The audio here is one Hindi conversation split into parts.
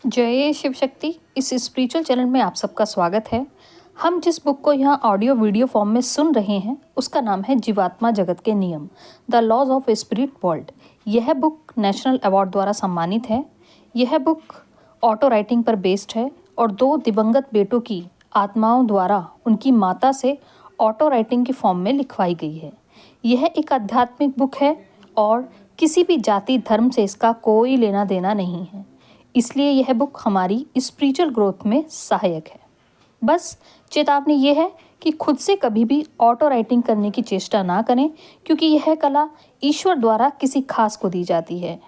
जय शिव शक्ति। इस स्पिरिचुअल चैनल में आप सबका स्वागत है। हम जिस बुक को यहाँ ऑडियो वीडियो फॉर्म में सुन रहे हैं उसका नाम है जीवात्मा जगत के नियम, the laws of spirit world. यह बुक नेशनल अवार्ड द्वारा सम्मानित है। यह बुक ऑटो राइटिंग पर बेस्ड है और 2 दिवंगत बेटों की आत्माओं द्वारा उनकी माता से ऑटो राइटिंग की फॉर्म में लिखवाई गई है। यह एक आध्यात्मिक बुक है और किसी भी जाति धर्म से इसका कोई लेना देना नहीं है, इसलिए यह बुक हमारी स्पिरिचुअल ग्रोथ में सहायक है। बस चेतावनी ये है कि खुद से कभी भी ऑटो राइटिंग करने की चेष्टा ना करें, क्योंकि यह कला ईश्वर द्वारा किसी खास को दी जाती है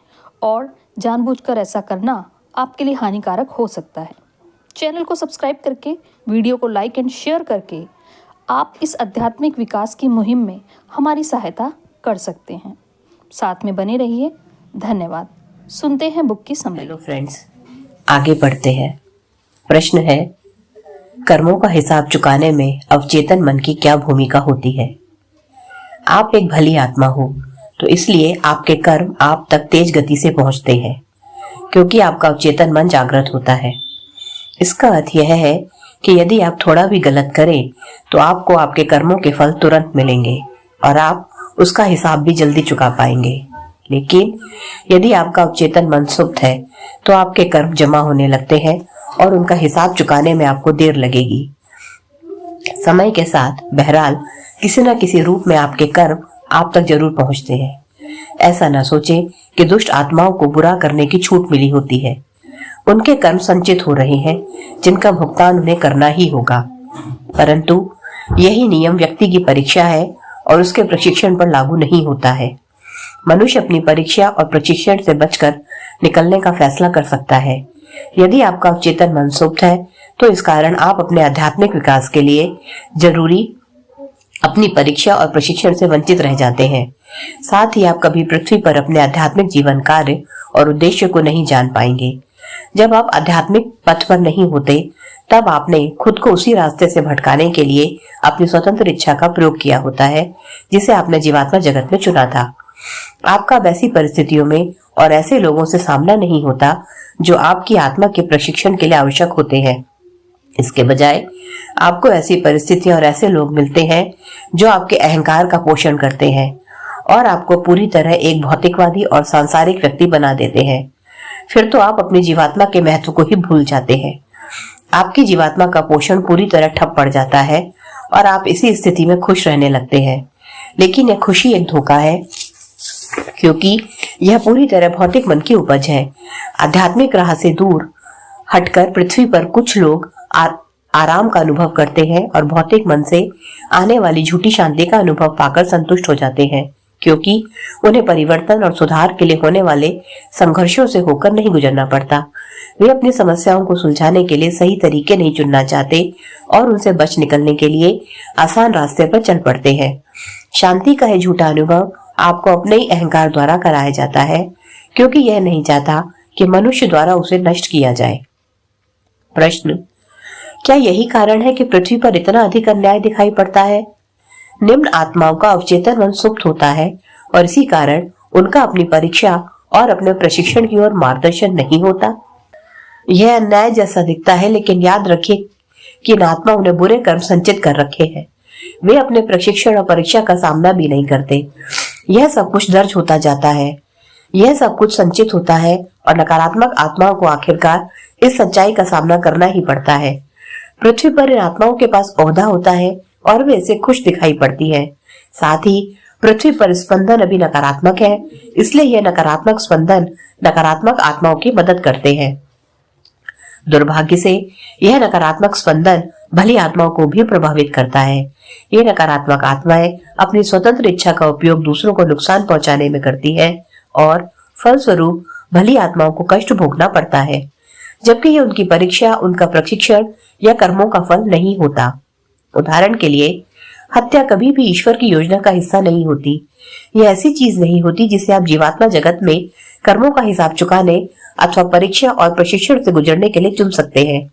और जानबूझकर ऐसा करना आपके लिए हानिकारक हो सकता है। चैनल को सब्सक्राइब करके, वीडियो को लाइक एंड शेयर करके आप इस आध्यात्मिक विकास की मुहिम में हमारी सहायता कर सकते हैं। साथ में बने रहिए। धन्यवाद। सुनते हैं बुक की समरी। हेलो फ्रेंड्स, आगे बढ़ते हैं। प्रश्न है, कर्मों का हिसाब चुकाने में अवचेतन मन की क्या भूमिका होती है? आप एक भली आत्मा हो, तो इसलिए आपके कर्म आप तक तेज गति से पहुंचते हैं, क्योंकि आपका अवचेतन मन जागृत होता है। इसका अर्थ यह है कि यदि आप थोड़ा भी गलत करें तो आपको आपके कर्मों के फल तुरंत मिलेंगे और आप उसका हिसाब भी जल्दी चुका पाएंगे। लेकिन यदि आपका अवचेतन मन सुप्त है तो आपके कर्म जमा होने लगते हैं और उनका हिसाब चुकाने में आपको देर लगेगी। समय के साथ बहरहाल किसी न किसी रूप में आपके कर्म आप तक जरूर पहुंचते हैं। ऐसा न सोचें कि दुष्ट आत्माओं को बुरा करने की छूट मिली होती है। उनके कर्म संचित हो रहे हैं जिनका भुगतान उन्हें करना ही होगा। परंतु यही नियम व्यक्ति की परीक्षा है और उसके प्रशिक्षण पर लागू नहीं होता है। मनुष्य अपनी परीक्षा और प्रशिक्षण से बचकर निकलने का फैसला कर सकता है। यदि आपका अवचेतन मन सुप्त है तो इस कारण आप अपने आध्यात्मिक विकास के लिए जरूरी अपनी परीक्षा और प्रशिक्षण से वंचित रह जाते हैं। साथ ही आप कभी पृथ्वी पर अपने आध्यात्मिक जीवन कार्य और उद्देश्य को नहीं जान पाएंगे। जब आप आध्यात्मिक पथ पर नहीं होते तब आपने खुद को उसी रास्ते से भटकाने के लिए अपनी स्वतंत्र इच्छा का प्रयोग किया होता है जिसे आपने जीवात्मा जगत में चुना था। आपका वैसी परिस्थितियों में और ऐसे लोगों से सामना नहीं होता जो आपकी आत्मा के प्रशिक्षण के लिए आवश्यक होते हैं। इसके बजाय आपको ऐसी परिस्थितियां और ऐसे लोग मिलते हैं जो आपके अहंकार का पोषण करते हैं और आपको पूरी तरह एक भौतिकवादी और सांसारिक व्यक्ति बना देते हैं। फिर तो आप अपनी जीवात्मा के महत्व को ही भूल जाते हैं। आपकी जीवात्मा का पोषण पूरी तरह ठप पड़ जाता है और आप इसी स्थिति में खुश रहने लगते हैं। लेकिन यह खुशी एक धोखा है, क्योंकि यह पूरी तरह भौतिक मन की उपज है। आध्यात्मिक राह से दूर हटकर पृथ्वी पर कुछ लोग आराम का अनुभव करते हैं और भौतिक मन से आने वाली झूठी शांति का अनुभव पाकर संतुष्ट हो जाते हैं, क्योंकि उन्हें परिवर्तन और सुधार के लिए होने वाले संघर्षों से होकर नहीं गुजरना पड़ता। वे अपनी समस्याओं को सुलझाने के लिए सही तरीके नहीं चुनना चाहते और उनसे बच निकलने के लिए आसान रास्ते पर चल पड़ते हैं। शांति का यह झूठा अनुभव आपको अपने ही अहंकार द्वारा कराया जाता है, क्योंकि यह नहीं चाहता कि मनुष्य द्वारा उसे नष्ट किया जाए। प्रश्न, क्या यही कारण है कि पृथ्वी पर इतना अधिक अन्याय दिखाई पड़ता है? निम्न आत्माओं का अवचेतन मन सुप्त होता है और इसी कारण उनका अपनी परीक्षा और अपने प्रशिक्षण की ओर मार्गदर्शन नहीं होता। यह अन्याय जैसा दिखता है, लेकिन याद रखिए कि इन आत्माओं ने बुरे कर्म संचित कर रखे हैं। वे अपने प्रशिक्षण और परीक्षा का सामना भी नहीं करते। यह सब कुछ दर्ज होता जाता है, यह सब कुछ संचित होता है और नकारात्मक आत्माओं को आखिरकार इस सच्चाई का सामना करना ही पड़ता है। पृथ्वी पर इन आत्माओं के पास ओहदा होता है और वे इसे खुश दिखाई पड़ती है। साथ ही पृथ्वी पर स्पंदन अभी नकारात्मक है, इसलिए यह नकारात्मक स्पंदन नकारात्मक आत्माओं की मदद करते हैं। दुर्भाग्य से यह नकारात्मक स्पंदन भली आत्माओं को भी प्रभावित करता है। ये नकारात्मक आत्माएं अपनी स्वतंत्र इच्छा का उपयोग दूसरों को नुकसान पहुंचाने में करती हैं और फलस्वरूप भली आत्माओं को कष्ट भोगना पड़ता है, जबकि यह उनकी परीक्षा, उनका प्रशिक्षण या कर्मों का फल नहीं होता। उदाहरण के लिए, हत्या कभी भी ईश्वर की योजना का हिस्सा नहीं होती। यह ऐसी चीज नहीं होती जिसे आप जीवात्मा जगत में कर्मों का हिसाब चुकाने अथवा परीक्षा और प्रशिक्षण से गुजरने के लिए चुन सकते हैं।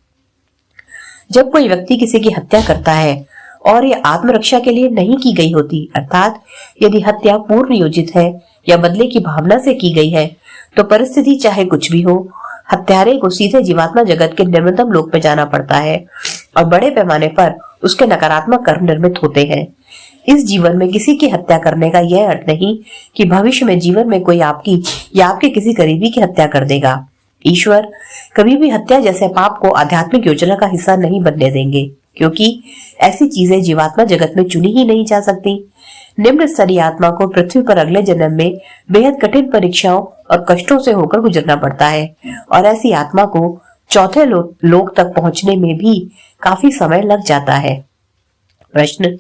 जब कोई व्यक्ति किसी की हत्या करता है और यह आत्मरक्षा के लिए नहीं की गई होती, अर्थात यदि हत्या पूर्व नियोजित है या बदले की भावना से की गई है, तो परिस्थिति चाहे कुछ भी हो, हत्यारे को सीधे जीवात्मा जगत के निम्नतम लोक में जाना पड़ता है और बड़े पैमाने पर उसके नकारात्मक कर्म निर्मित होते हैं। इस जीवन में किसी की हत्या करने का यह अर्थ नहीं कि भविष्य में जीवन में कोई आपकी या आपके किसी करीबी की हत्या कर देगा। ईश्वर कभी भी हत्या जैसे पाप को आध्यात्मिक योजना का हिस्सा नहीं बनने देंगे, क्योंकि ऐसी चीजें जीवात्मा जगत में चुनी ही नहीं जा सकती। निम्न स्तरीय आत्मा को पृथ्वी पर अगले जन्म में बेहद कठिन परीक्षाओं और कष्टों से होकर गुजरना पड़ता है और ऐसी आत्मा को चौथे लोक तक पहुंचने में भी काफी समय लग जाता है। प्रश्न,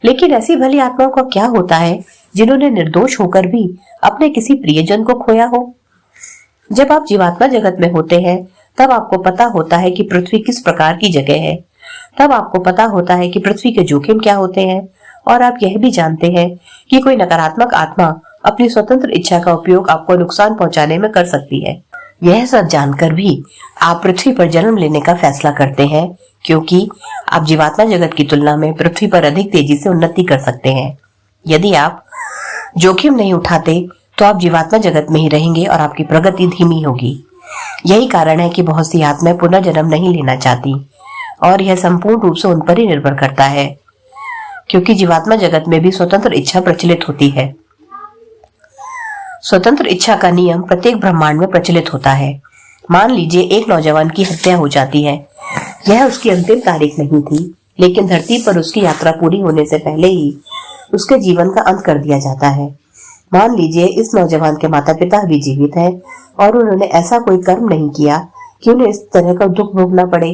लेकिन ऐसी भली आत्माओं का क्या होता है जिन्होंने निर्दोष होकर भी अपने किसी प्रियजन को खोया हो? जब आप जीवात्मा जगत में होते हैं तब आपको पता होता है कि पृथ्वी किस प्रकार की जगह है। तब आपको पता होता है कि पृथ्वी के जोखिम क्या होते हैं और आप यह भी जानते हैं कि कोई नकारात्मक आत्मा अपनी स्वतंत्र इच्छा का उपयोग आपको नुकसान पहुंचाने में कर सकती है। यह सब जानकर भी आप पृथ्वी पर जन्म लेने का फैसला करते हैं, क्योंकि आप जीवात्मा जगत की तुलना में पृथ्वी पर अधिक तेजी से उन्नति कर सकते हैं। यदि आप जोखिम नहीं उठाते तो आप जीवात्मा जगत में ही रहेंगे और आपकी प्रगति धीमी होगी। यही कारण है कि बहुत सी आत्माएं पुनः जन्म नहीं लेना चाहती और यह संपूर्ण रूप से उन पर ही निर्भर करता है, क्योंकि जीवात्मा जगत में भी स्वतंत्र इच्छा प्रचलित होती है। स्वतंत्र इच्छा का नियम प्रत्येक ब्रह्मांड में प्रचलित होता है। मान लीजिए एक नौजवान की हत्या हो जाती है। यह उसकी अंतिम तारीख नहीं थी, लेकिन धरती पर उसकी यात्रा पूरी होने से पहले ही उसके जीवन का अंत कर दिया जाता है। मान लीजिए इस नौजवान के माता पिता भी जीवित हैं और उन्होंने ऐसा कोई कर्म नहीं किया कि उन्हें इस तरह का दुख भोगना पड़े।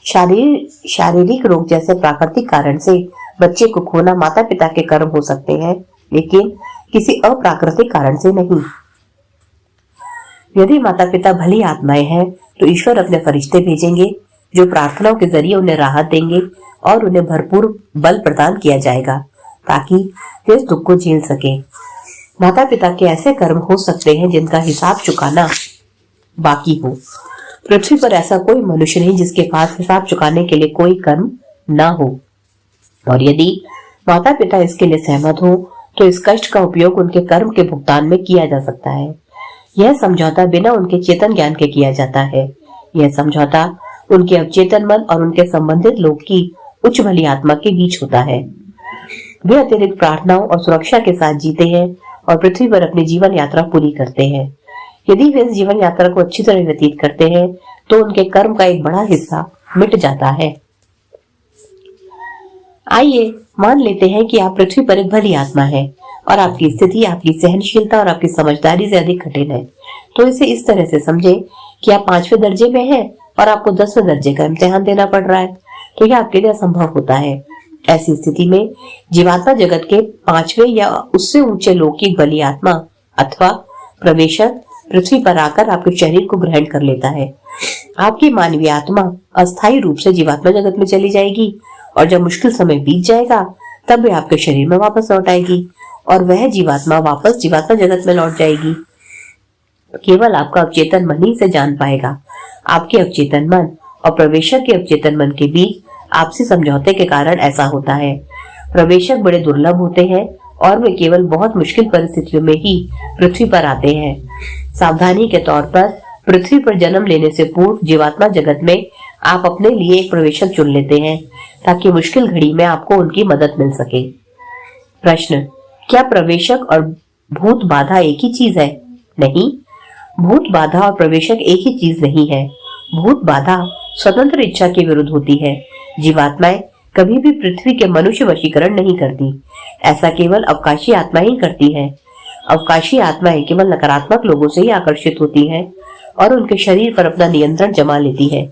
शारीरिक रोग जैसे प्राकृतिक कारण से बच्चे को खोना माता पिता के कर्म हो सकते हैं, लेकिन किसी अप्राकृतिक कारण से नहीं। यदि माता पिता भली आत्माएं हैं तो ईश्वर अपने फरिश्ते भेजेंगे जो प्रार्थनाओं के जरिए उन्हें राहत देंगे और उन्हें भरपूर बल प्रदान किया जाएगा ताकि वे इस दुख को झेल सके। माता पिता के ऐसे कर्म हो सकते हैं जिनका हिसाब चुकाना बाकी हो। पृथ्वी पर ऐसा कोई मनुष्य नहीं जिसके पास हिसाब चुकाने के लिए कोई कर्म ना हो, और यदि माता पिता इसके लिए सहमत हो तो इस कष्ट का उपयोग उनके कर्म के भुगतान में किया जा सकता है। यह समझौता बिना उनके चेतन ज्ञान के किया जाता है। यह समझौता उनके अवचेतन मन और उनके संबंधित लोग की उच्च भली आत्मा के बीच होता है। वे अतिरिक्त प्रार्थनाओं और सुरक्षा के साथ जीते हैं और पृथ्वी पर अपनी जीवन यात्रा पूरी करते हैं। यदि वे इस जीवन यात्रा को अच्छी तरह व्यतीत करते हैं तो उनके कर्म का एक बड़ा हिस्सा मिट जाता है। आइए मान लेते हैं कि आप पृथ्वी पर एक भली आत्मा है और आपकी स्थिति, आपकी सहनशीलता और आपकी समझदारी से अधिक कठिन है। तो इसे इस तरह से समझें कि आप 5वें दर्जे में हैं और आपको 10वें दर्जे का इम्तिहान देना पड़ रहा है, तो यह आपके लिए असंभव होता है। ऐसी स्थिति में जीवात्मा जगत के 5वें या उससे ऊंचे लोक की भली आत्मा अथवा प्रवेशक पृथ्वी पर आकर आपके शरीर को ग्रहण कर लेता है। आपकी मानवीय आत्मा अस्थायी रूप से जीवात्मा जगत में चली जाएगी और जब मुश्किल समय बीत जाएगा तब वे आपके शरीर में वापस लौट आएगी और वह जीवात्मा वापस जीवात्मा जगत में लौट जाएगी। केवल आपका अवचेतन मन ही से जान पाएगा। आपके अवचेतन मन और प्रवेशक के अवचेतन मन के बीच आपसी समझौते के कारण ऐसा होता है। प्रवेशक बड़े दुर्लभ होते हैं और वे केवल बहुत मुश्किल परिस्थितियों में ही पृथ्वी पर आते हैं। सावधानी के तौर पर पृथ्वी पर जन्म लेने से पूर्व जीवात्मा जगत में आप अपने लिए एक प्रवेशक चुन लेते हैं ताकि मुश्किल घड़ी में आपको उनकी मदद मिल सके। प्रश्न, क्या प्रवेशक और भूत बाधा एक ही चीज है? नहीं, भूत बाधा और प्रवेशक एक ही चीज नहीं है। भूत बाधा स्वतंत्र इच्छा के विरुद्ध होती है। जीवात्माएं कभी भी पृथ्वी के मनुष्य वशीकरण नहीं करती। ऐसा केवल अवकाशी आत्मा ही करती है। अवकाशी आत्माएं केवल नकारात्मक लोगों से ही आकर्षित होती हैं और उनके शरीर पर अपना नियंत्रण जमा लेती है।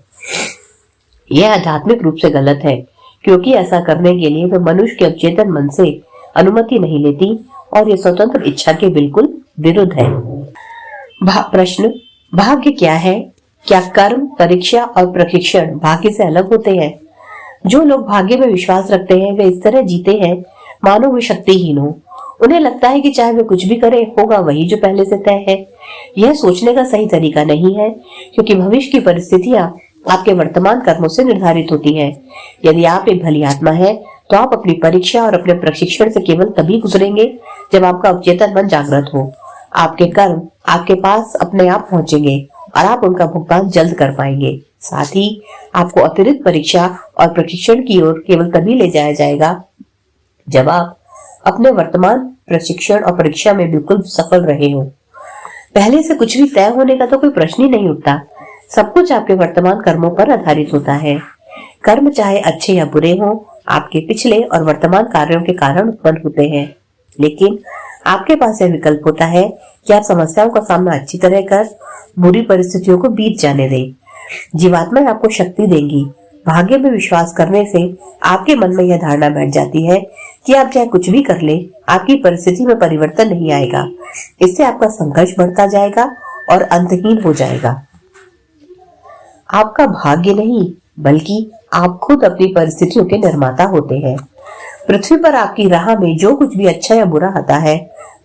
यह आध्यात्मिक रूप से गलत है, क्योंकि ऐसा करने के लिए वे मनुष्य के अवचेतन मन से अनुमति नहीं लेती और ये स्वतंत्र इच्छा के बिल्कुल विरुद्ध है। प्रश्न, भाग्य क्या है? क्या कर्म, परीक्षा और प्रशिक्षण भाग्य से अलग होते हैं? जो लोग भाग्य में विश्वास रखते हैं वे इस तरह जीते हैं मानो वे शक्तिहीन हो। उन्हें लगता है कि चाहे वे कुछ भी करें होगा वही जो पहले से तय है। यह सोचने का सही तरीका नहीं है, क्योंकि भविष्य की परिस्थितियां आपके वर्तमान कर्मों से निर्धारित होती हैं। यदि आप एक भली आत्मा है तो आप अपनी परीक्षा और अपने प्रशिक्षण से केवल तभी गुजरेंगे जब आपका अवचेतन मन जागृत हो। आपके कर्म आपके पास अपने आप पहुंचेंगे और आप उनका भुगतान जल्द कर पाएंगे। साथ ही आपको अतिरिक्त परीक्षा और प्रशिक्षण की ओर केवल तभी ले जाया जाएगा जब आप अपने वर्तमान प्रशिक्षण और परीक्षा में बिल्कुल सफल रहे हो। पहले से कुछ भी तय होने का तो कोई प्रश्न ही नहीं उठता। सब कुछ आपके वर्तमान कर्मों पर आधारित होता है। कर्म चाहे अच्छे या बुरे हों, आपके पिछले और वर्तमान कार्यों के कारण उत्पन्न होते हैं। लेकिन आपके पास यह विकल्प होता है कि आप समस्याओं का सामना अच्छी तरह कर बुरी परिस्थितियों को बीत जाने दें। जीवात्मा आपको शक्ति देंगी। भाग्य में विश्वास करने से आपके मन में यह धारणा बैठ जाती है कि आप चाहे कुछ भी कर ले, आपकी परिस्थिति में परिवर्तन नहीं आएगा। इससे आपका संघर्ष बढ़ता जाएगा और अंतहीन हो जाएगा। आपका भाग्य नहीं, बल्कि आप खुद अपनी परिस्थितियों के निर्माता होते हैं। पृथ्वी पर आपकी राह में जो कुछ भी अच्छा या बुरा आता है,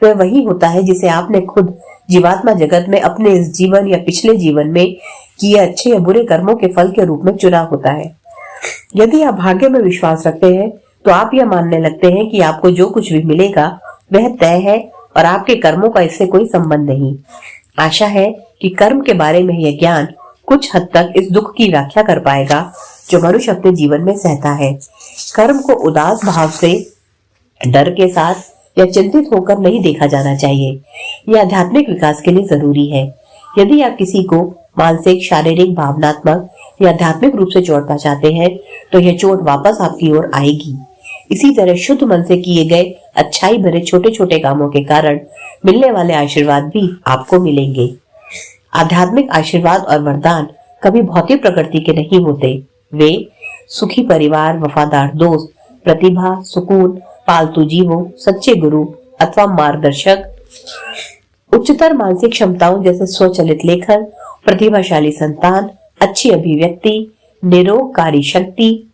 वह वही होता है जिसे आपने खुद जीवात्मा जगत में अपने इस जीवन या पिछले जीवन में किए अच्छे या बुरे कर्मों के फल के रूप में चुना होता है। यदि आप भाग्य में विश्वास रखते हैं, तो आप यह मानने लगते हैं कि आपको जो कुछ भी मिलेगा वह तय है और आपके कर्मों का इससे कोई संबंध नहीं। आशा है कि कर्म के बारे में यह ज्ञान कुछ हद तक इस दुख की व्याख्या कर पाएगा जो मनुष्य अपने जीवन में सहता है। कर्म को उदास भाव से, डर के साथ या चिंतित होकर नहीं देखा जाना चाहिए। यह आध्यात्मिक विकास के लिए जरूरी है। यदि आप किसी को मानसिक, शारीरिक, भावनात्मक या आध्यात्मिक रूप से चोट पहुंचाते हैं, तो यह चोट वापस आपकी ओर आएगी। इसी तरह शुद्ध मन से किए गए अच्छाई भरे छोटे छोटे कामों के कारण मिलने वाले आशीर्वाद भी आपको मिलेंगे। आध्यात्मिक आशीर्वाद और वरदान कभी भौतिक प्रकृति के नहीं होते। वे सुखी परिवार, वफादार दोस्त, प्रतिभा, सुकून, पालतू जीवों, सच्चे गुरु अथवा मार्गदर्शक, उच्चतर मानसिक क्षमताओं जैसे स्वचलित लेखन, प्रतिभाशाली संतान, अच्छी अभिव्यक्ति, निरोगकारी शक्ति,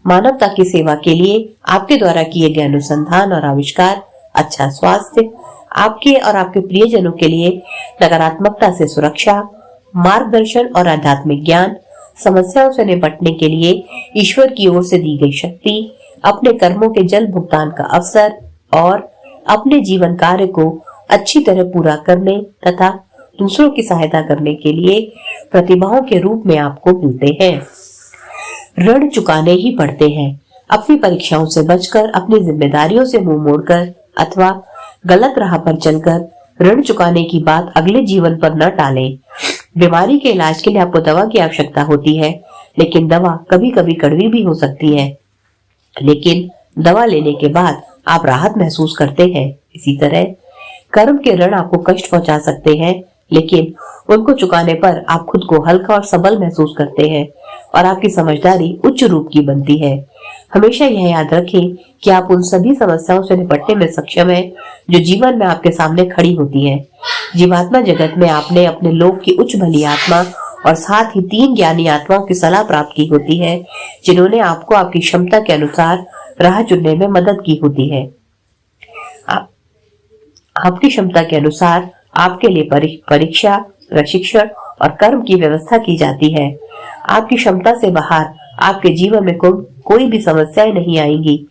मानवता की सेवा के लिए आपके द्वारा किए गए अनुसंधान और आविष्कार, अच्छा स्वास्थ्य, आपके और आपके प्रियजनों के लिए नकारात्मकता से सुरक्षा, मार्गदर्शन और आध्यात्मिक ज्ञान, समस्याओं से निपटने के लिए ईश्वर की ओर से दी गई शक्ति, अपने कर्मों के जल्द भुगतान का अवसर और अपने जीवन कार्य को अच्छी तरह पूरा करने तथा दूसरों की सहायता करने के लिए प्रतिभाओं के रूप में आपको मिलते हैं। ऋण चुकाने ही पड़ते हैं। अपनी परीक्षाओं से बचकर, अपनी जिम्मेदारियों से मुंह मोड़कर अथवा गलत राह पर चलकर ऋण चुकाने की बात अगले जीवन पर न टालें। बीमारी के इलाज के लिए आपको दवा की आवश्यकता होती है, लेकिन दवा कभी कभी कड़वी भी हो सकती है, लेकिन दवा लेने के बाद आप राहत महसूस करते हैं। इसी तरह कर्म के ऋण आपको कष्ट पहुंचा सकते हैं, लेकिन उनको चुकाने पर आप खुद को हल्का और सबल महसूस करते हैं और आपकी समझदारी उच्च रूप की बनती है। हमेशा यह याद रखें कि आप उन सभी समस्याओं से निपटने में सक्षम हैं जो जीवन में आपके सामने खड़ी होती हैं। जीवात्मा जगत में आपने अपने लोक की उच्च भली आत्मा और साथ ही 3 ज्ञानी आत्माओं की सलाह प्राप्त की होती है, जिन्होंने आपको आपकी क्षमता के अनुसार राह चुनने में मदद की होती है। आपकी क्षमता के अनुसार आपके लिए परीक्षा, प्रशिक्षण और कर्म की व्यवस्था की जाती है। आपकी क्षमता से बाहर आपके जीवन में कोई भी समस्याएं नहीं आएंगी।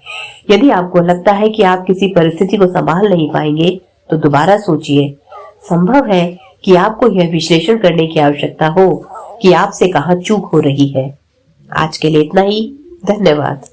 यदि आपको लगता है कि आप किसी परिस्थिति को संभाल नहीं पाएंगे, तो दोबारा सोचिए। संभव है कि आपको यह विश्लेषण करने की आवश्यकता हो कि आपसे कहां चूक हो रही है। आज के लिए इतना ही। धन्यवाद।